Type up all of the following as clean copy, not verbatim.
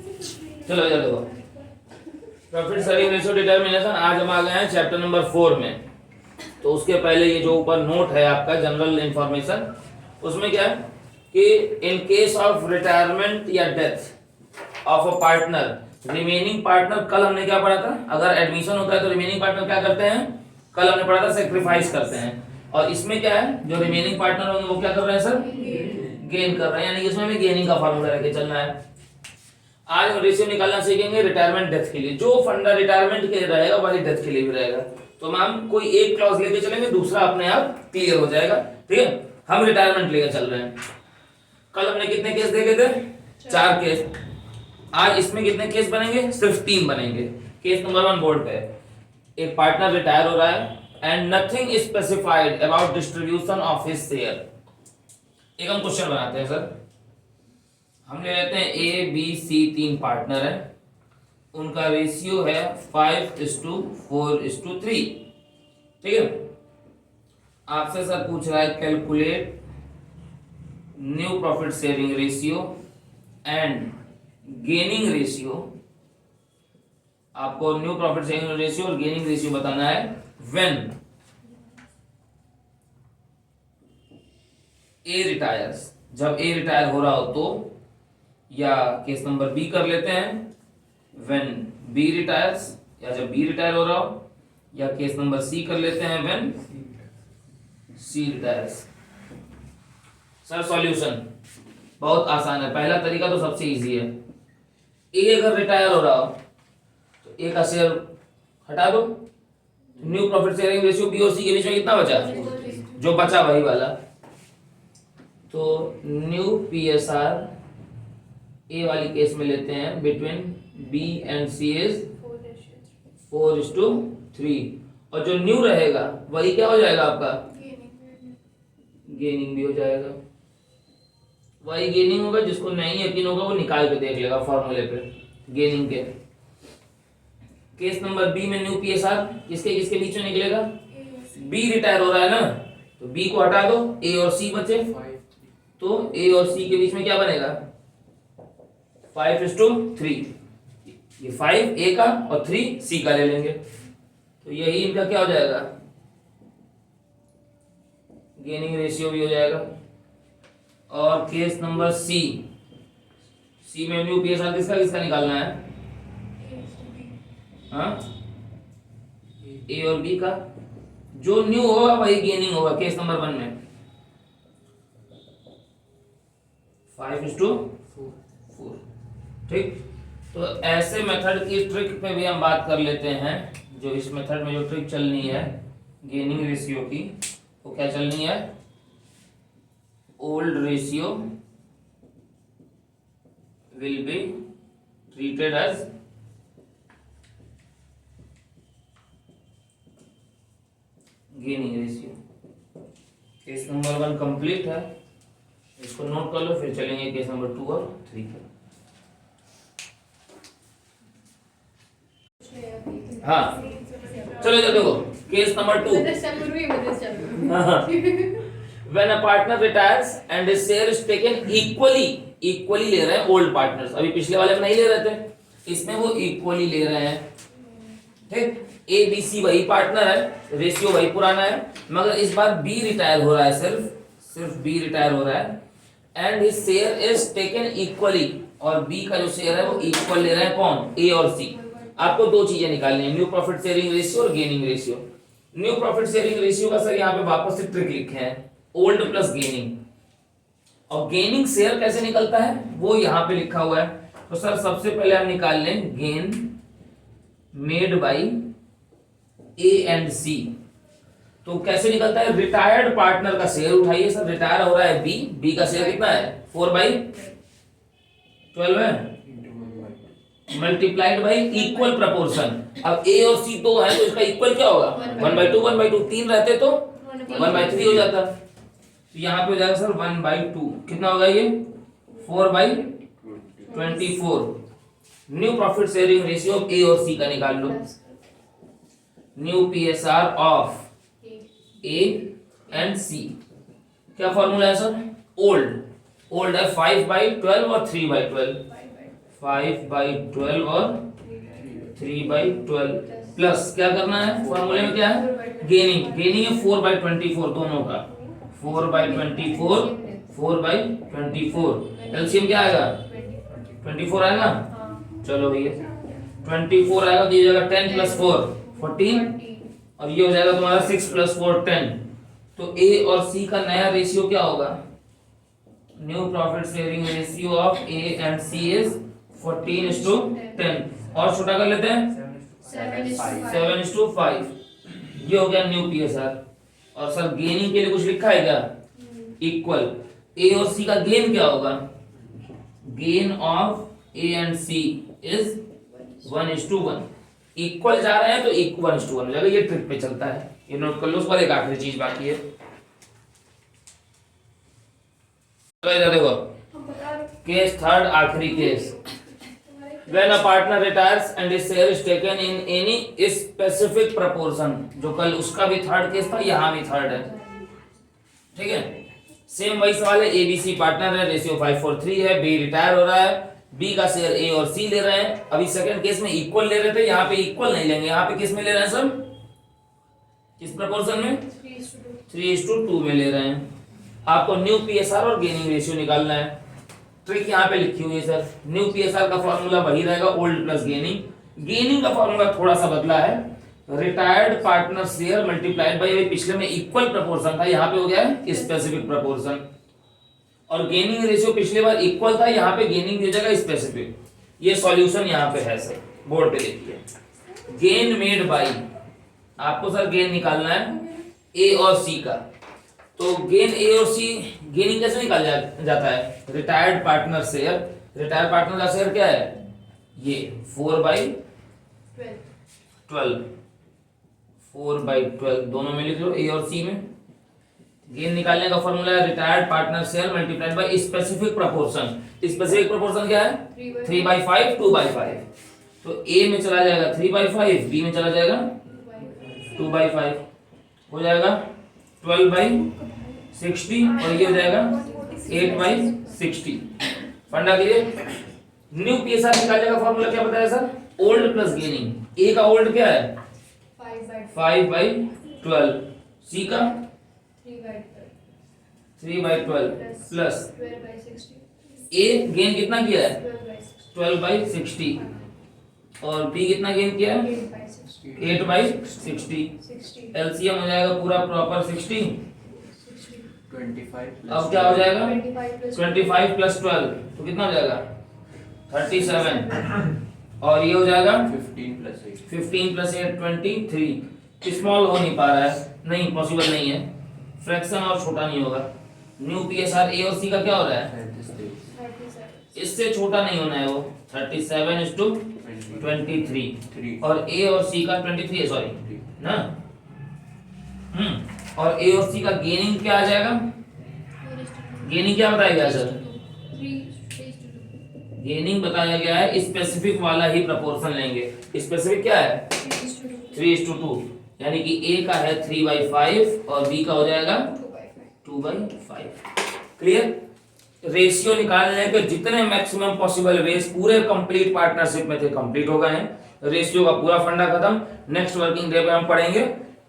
चलो इधर देखो, प्रॉफिट शेयरिंग रेशियो डिटर्मिनेशन। आज हम आ गए हैं चैप्टर नंबर 4 में। तो उसके पहले ये जो ऊपर नोट है आपका जनरल इंफॉर्मेशन, उसमें क्या है कि इन केस ऑफ रिटायरमेंट या death of a partner, remaining partner, कल हमने क्या पढ़ा था, अगर एडमिशन होता है तो रिमेनिंग पार्टनर क्या करते हैं, कल हमने पढ़ा था सेक्रीफाइस करते हैं। और इसमें क्या है, जो रिमेनिंग पार्टनर होंगे वो क्या कर रहे हैं सर, गेन कर रहे हैं, यानी कि इसमें हमें गेनिंग का फार्मूला लेके चलना है। आज हम रेशियो निकालना सीखेंगे रिटायरमेंट डेथ के लिए। जो फंडा रिटायरमेंट के लिए रहेगा वही डेथ के लिए भी रहेगा। तो मैम कोई एक क्लॉज लेके चलेंगे, दूसरा अपने आप क्लियर हो जाएगा। ठीक है, हम रिटायरमेंट लेके चल रहे हैं। कल हमने कितने केस देखे थे, 4 केस। आज इसमें कितने केस बनेंगे, सिर्फ 3 बनेंगे। केस नंबर 1 बोर्ड पे, एक पार्टनर रिटायर हो रहा है and nothing specified about distribution of his share. एक हम क्वेश्चन बनाते हैं सर, हम ले लेते हैं ए बी सी 3 पार्टनर है, उनका रेशियो है 5:4:3। ठीक है, आपसे सर पूछ रहा है calculate new profit sharing ratio and gaining ratio. आपको न्यू प्रॉफिट शेयरिंग रेशियो और गेनिंग रेशियो बताना है व्हेन ए रिटायर्स, जब ए रिटायर हो रहा हो तो, या केस नंबर बी कर लेते हैं व्हेन बी रिटायर्स, या जब बी रिटायर हो रहा हो, या केस नंबर सी कर लेते हैं when C retires. Sir solution बहुत आसान है। पहला तरीका तो सबसे इजी है, ए अगर रिटायर हो रहा हो तो ए का शेयर हटा दो, new profit sharing ratio B और सी के बीच में कितना बचा, जो बचा वही वाला। तो न्यू पीएसआर ए वाली केस में लेते हैं between B and C is 4:3, और जो न्यू रहेगा वही क्या हो जाएगा आपका, गेनिंग भी हो जाएगा। वही गेनिंग होगा, जिसको नहीं यकीन होगा वो निकाल के देख लेगा फॉर्मूले पे गेनिंग के। केस नंबर बी में न्यू पीएसआर किसके किसके बीच में निकलेगा, बी रिटायर हो रहा है ना, तो बी को हटा दो, ए और सी बचे, तो ए और सी के बीच में क्या बनेगा 5:3। ये 5 ए का और 3 सी का ले लेंगे, तो यही इनका क्या हो जाएगा, गेनिंग रेशियो भी हो जाएगा। और केस नंबर सी, सी में न्यू पीएसआर किसका किसका निकालना है, हाँ ए और बी का, जो न्यू होगा वही गेनिंग होगा केस नंबर 1 में 5:4। ठीक, तो ऐसे मेथड की ट्रिक पे भी हम बात कर लेते हैं। जो इस मेथड में जो ट्रिक चलनी है गेनिंग रेशियो की, वो क्या चलनी है, old ratio will be treated as gaining ratio. Case number 1 complete है, इसको नोट कर लो, फिर चलेंगे केस नंबर 2 और 3 पे। हाँ चलो इधर देखो, case number 2, when a partner retires and his share is taken equally, equally ले रहे हैं ओल्ड पार्टनर्स, अभी पिछले वाले में नहीं ले रहे थे, इसमें वो इक्वली ले रहे हैं। ठीक, ए बी सी वही पार्टनर है, रेशियो वही पुराना है, मगर इस बार बी रिटायर हो रहा है, सिर्फ बी रिटायर हो रहा है and his share is taken equally, और बी का जो शेयर है वो इक्वल ले रहे हैं कौन, ए और सी। आपको 2 चीजें निकालनी है, न्यू प्रॉफिट शेयरिंग रेशियो और gaining ratio. New profit sharing ratio का सर यहाँ पे वापस से ट्रिक लिखे हैं, ओल्ड प्लस गेनिंग, और गेनिंग शेयर कैसे निकलता है वो यहाँ पे लिखा हुआ है। तो सर सबसे पहले हम निकाल लें gain made by A and C. तो कैसे निकलता है, रिटायर्ड पार्टनर का शेयर उठाइए सर, रिटायर हो रहा है बी, बी का शेयर कितना है 4/12 है, मल्टीप्लाइड बाई इक्वल प्रपोर्शन। अब ए और सी 2 है तो इसका इक्वल क्या होगा 1/2, 1/2, 3 रहते तो 1/3 हो जाता। तो यहाँ पे हो जाएगा सर 1/2, कितना होगा ये 4/24। New profit sharing ratio A और सी का निकाल लो, new PSR of A and C. क्या फॉर्मूला है सर, ओल्ड है 5/12 और 3/12, 5/12 और 3/12 प्लस क्या करना है, फॉर्मूले में क्या है, गेनिंग है 4/24 दोनों का, 4/24 4/24, एलसीएम क्या आएगा 24 आएगा। चलो भैया 24 आएगा तो ये हो जाएगा 10 + 4 14 और ये हो जाएगा तुम्हारा 6 + 4 10। तो ए और सी का नया रेशियो क्या होगा, new profit sharing ratio of A and C is 14:10 और छोटा कर लेते हैं 7:5। ये हो गया न्यू पीएसआर। और सर गेनिंग के लिए कुछ लिखा है क्या, इक्वल ए और सी का गेन क्या होगा, gain of A and C is 1:1। Equal जा रहे हैं तो 1:1 हो जाएगा, ये ट्रिक पे चलता है, ये नोट कर लो। उसके बाद एक आखिरी चीज बाकी है, देखो केस थर्ड, आखिरी case, when a partner retires and his share is taken in any specific proportion, जो कल उसका भी थर्ड केस था, यहाँ भी थर्ड है, ठीक है। सेम वही सवाल है, एबीसी पार्टनर है, रेशियो 5:3 है, बी रिटायर हो रहा है, बी का शेयर ए और सी ले रहे हैं। अभी सेकंड केस में इक्वल ले रहे थे, यहाँ पे इक्वल नहीं लेंगे, यहाँ पे किस में ले रहे हैं सर, किस प्रपोर्शन में, 3:2 में ले रहे हैं। आपको न्यू पीएसआर और गेनिंग रेशियो निकालना है। ट्रिक यहाँ पे लिखी हुई है सर, न्यू पीएसआर का फॉर्मूला वही रहेगा, ओल्ड प्लस गेनिंग। गेनिंग का फॉर्मूला थोड़ा सा बदला है, retired partner share multiplied by, पिछले में इक्वल प्रपोर्शन था, यहाँ पे हो गया है स्पेसिफिक प्रपोर्शन। और गेनिंग रेशियो पिछले बार इक्वल था, यहाँ पे गेनिंग हो जाएगा स्पेसिफिक। ये सॉल्यूशन यहाँ पे है सर, बोर्ड पे देखिए, गेन मेड बाय, आपको सर गेन निकालना है ए और सी का। तो गेन ए और सी, गेनिंग कैसे निकाल जाता है, retired partner share, retired partner का शेयर क्या है, ये 4/12 दोनों में लिख लो, ए और सी में। गेन निकालने का फॉर्मूला है retired partner share multiplied by specific proportion. Specific proportion क्या है, 3/5 2/5। तो ए में चला जाएगा 3/5, बी में चला जाएगा 2/5, हो जाएगा 12/60 और ये हो जाएगा 8/60। फंडा क्लियर। न्यू पीएसआर निकालने का फॉर्मूला क्या बताया सर, ओल्ड प्लस गेनिंग। ए का ओल्ड क्या है 5/12, सी का 3/12 प्लस ए गेन कितना किया है 12/60 और बी कितना गेन किया है 8/60। एलसीएम हो जाएगा पूरा प्रॉपर 60। 25 अब क्या हो जाएगा 25 + 12 तो कितना हो जाएगा 37 और ये हो जाएगा 15 + 8 23। स्मॉल हो नहीं पा रहा है, नहीं पॉसिबल नहीं है, फ्रैक्शन और छोटा नहीं होगा। न्यू पीएसआर ए और सी का क्या हो रहा है, इससे छोटा नहीं होना है वो, 37:23 और ए और सी का 23 है, सॉरी ना। और ए और सी का गेनिंग क्या आ जाएगा, गेनिंग क्या बताया गया सर, गेनिंग बताया गया है स्पेसिफिक वाला ही प्रपोर्शन लेंगे। स्पेसिफिक क्या है 3:2, यानी कि ए का है 3/5 और बी का हो जाएगा 2/5। क्लियर। रेशियो निकालने के जितने मैक्सिमम पॉसिबल वेज पूरे कंप्लीट पार्टनरशिप में थे, कंप्लीट हो गए हैं। रेशियो का पूरा फंडा खत्म। नेक्स्ट वर्किंग डे पे हम पढ़ेंगे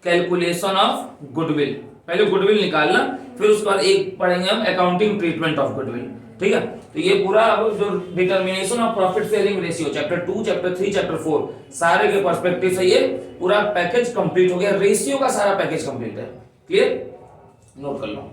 कैलकुलेशन ऑफ गुडविल। पहले गुडविल निकालना, फिर उसके बाद एक पढ़ेंगे हम अकाउंटिंग ट्रीटमेंट ऑफ गुडविल। ठीक है, तो ये पूरा जो determination of profit sharing ratio chapter 2, chapter 3, chapter 4 सारे के पर्सपेक्टिव से ये पूरा पैकेज कंप्लीट हो गया। रेशियो का सारा पैकेज कंप्लीट है। क्लियर, नोट कर लो।